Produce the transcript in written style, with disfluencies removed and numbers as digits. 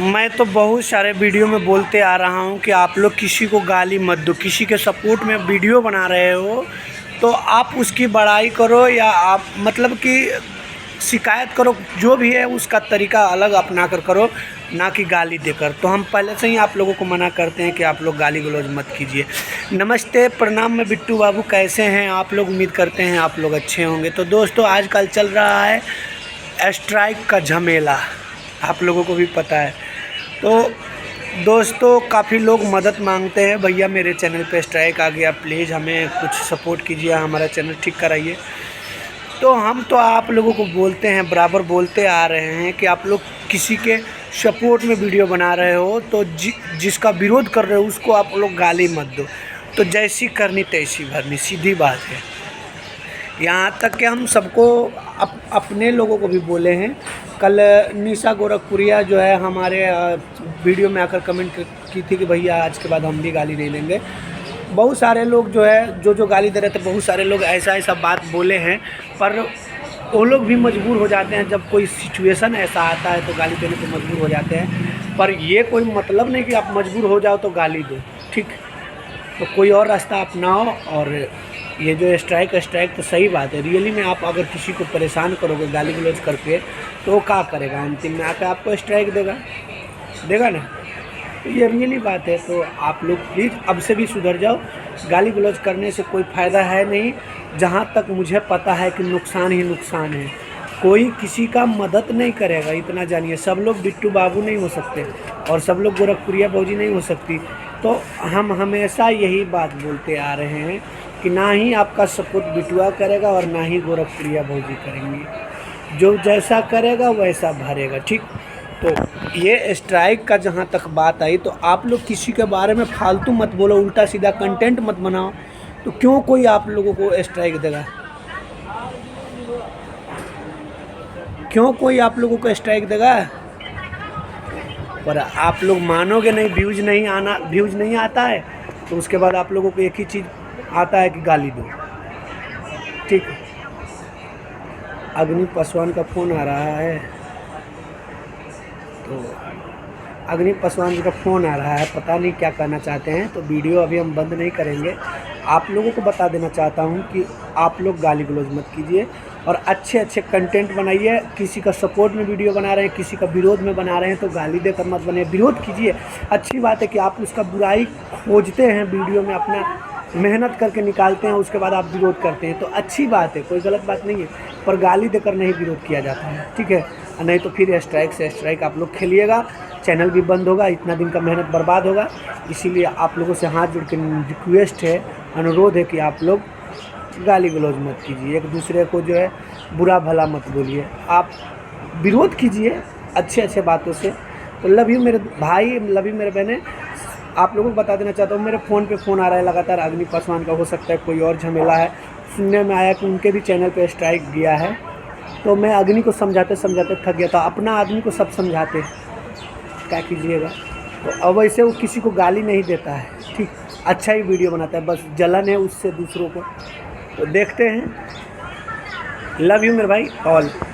मैं तो बहुत सारे वीडियो में बोलते आ रहा हूँ कि आप लोग किसी को गाली मत दो। किसी के सपोर्ट में वीडियो बना रहे हो तो आप उसकी बड़ाई करो या आप मतलब कि शिकायत करो, जो भी है उसका तरीका अलग अपना कर करो, ना कि गाली देकर। तो हम पहले से ही आप लोगों को मना करते हैं कि आप लोग गाली गलौज मत कीजिए। नमस्ते, प्रणाम, मैं बिट्टू बाबू। कैसे हैं आप लोग? उम्मीद करते हैं आप लोग अच्छे होंगे। तो दोस्तों, आजकल चल रहा है स्ट्राइक का झमेला, आप लोगों को भी पता है। तो दोस्तों, काफ़ी लोग मदद मांगते हैं, भैया मेरे चैनल पे स्ट्राइक आ गया, प्लीज़ हमें कुछ सपोर्ट कीजिए, हमारा चैनल ठीक कराइए। तो हम तो आप लोगों को बोलते हैं, बराबर बोलते आ रहे हैं कि आप लोग किसी के सपोर्ट में वीडियो बना रहे हो तो जिसका विरोध कर रहे हो उसको आप लोग गाली मत दो। तो जैसी करनी तैसी भरनी, सीधी बात है। यहाँ तक कि हम सबको अपने लोगों को भी बोले हैं। कल निशा गोरखपुरिया जो है हमारे वीडियो में आकर कमेंट की थी कि भैया आज के बाद हम भी गाली नहीं लेंगे। बहुत सारे लोग जो है जो गाली दे रहे थे, बहुत सारे लोग ऐसा बात बोले हैं, पर वो लोग भी मजबूर हो जाते हैं। जब कोई सिचुएशन ऐसा आता है तो गाली देने को मजबूर हो जाते हैं। पर ये कोई मतलब नहीं कि आप मजबूर हो जाओ तो गाली दो, ठीक? तो कोई और रास्ता अपनाओ। और ये जो स्ट्राइक तो सही बात है। रियली में आप अगर किसी को परेशान करोगे गाली गलौज करके तो वो क्या करेगा? अंतिम में आकर आपको स्ट्राइक देगा ना। तो ये रियली बात है। तो आप लोग प्लीज़ अब से भी सुधर जाओ। गाली गलौज करने से कोई फ़ायदा है नहीं। जहाँ तक मुझे पता है कि नुकसान ही नुकसान है। कोई किसी का मदद नहीं करेगा, इतना जानिए। सब लोग बिट्टू बाबू नहीं हो सकते और सब लोग गोरखपुरिया भौजी नहीं हो सकती। तो हम हमेशा यही बात बोलते आ रहे हैं कि ना ही आपका सपोर्ट बिटुआ करेगा और ना ही गोरखपुरिया भौजी करेंगी। जो जैसा करेगा वैसा भरेगा, ठीक? तो ये स्ट्राइक का जहाँ तक बात आई तो आप लोग किसी के बारे में फालतू मत बोलो, उल्टा सीधा कंटेंट मत बनाओ। तो क्यों कोई आप लोगों को स्ट्राइक देगा? क्यों कोई आप लोगों को स्ट्राइक देगा? पर आप लोग मानोगे नहीं, व्यूज़ नहीं आता है तो उसके बाद आप लोगों को एक ही चीज़ आता है कि गाली दो, ठीक? अग्नि पासवान का फ़ोन आ रहा है, तो अग्नि पासवान जी का फ़ोन आ रहा है, पता नहीं क्या कहना चाहते हैं। तो वीडियो अभी हम बंद नहीं करेंगे। आप लोगों को बता देना चाहता हूं कि आप लोग गाली गलौज मत कीजिए और अच्छे कंटेंट बनाइए। किसी का सपोर्ट में वीडियो बना रहे हैं, किसी का विरोध में बना रहे हैं तो गाली देकर मत बने, विरोध कीजिए। अच्छी बात है कि आप उसका बुराई खोजते हैं, वीडियो में अपना मेहनत करके निकालते हैं, उसके बाद आप विरोध करते हैं, तो अच्छी बात है, कोई गलत बात नहीं है। पर गाली देकर नहीं विरोध किया जाता है, ठीक है? नहीं तो फिर स्ट्राइक से स्ट्राइक आप लोग खेलिएगा, चैनल भी बंद होगा, इतना दिन का मेहनत बर्बाद होगा। इसीलिए आप लोगों से हाथ जोड़ के रिक्वेस्ट है, अनुरोध है कि आप लोग गाली गलौज मत कीजिए, एक दूसरे को जो है बुरा भला मत बोलिए, आप विरोध कीजिए अच्छे बातों से। तो लव यू मेरे भाई, लव यू मेरे बहनें। आप लोगों को बता देना चाहता हूँ, मेरे फ़ोन पे फ़ोन आ रहा है लगातार अग्नि पासवान का, हो सकता है कोई और झमेला है। सुनने में आया कि उनके भी चैनल पे स्ट्राइक गया है। तो मैं अग्नि को समझाते थक गया था। अपना आदमी को सब समझाते, क्या कीजिएगा? तो अब वैसे वो किसी को गाली नहीं देता है, ठीक? अच्छा ही वीडियो बनाता है, बस जलन है उससे दूसरों को। तो देखते हैं। लव यू मेरे भाई ऑल।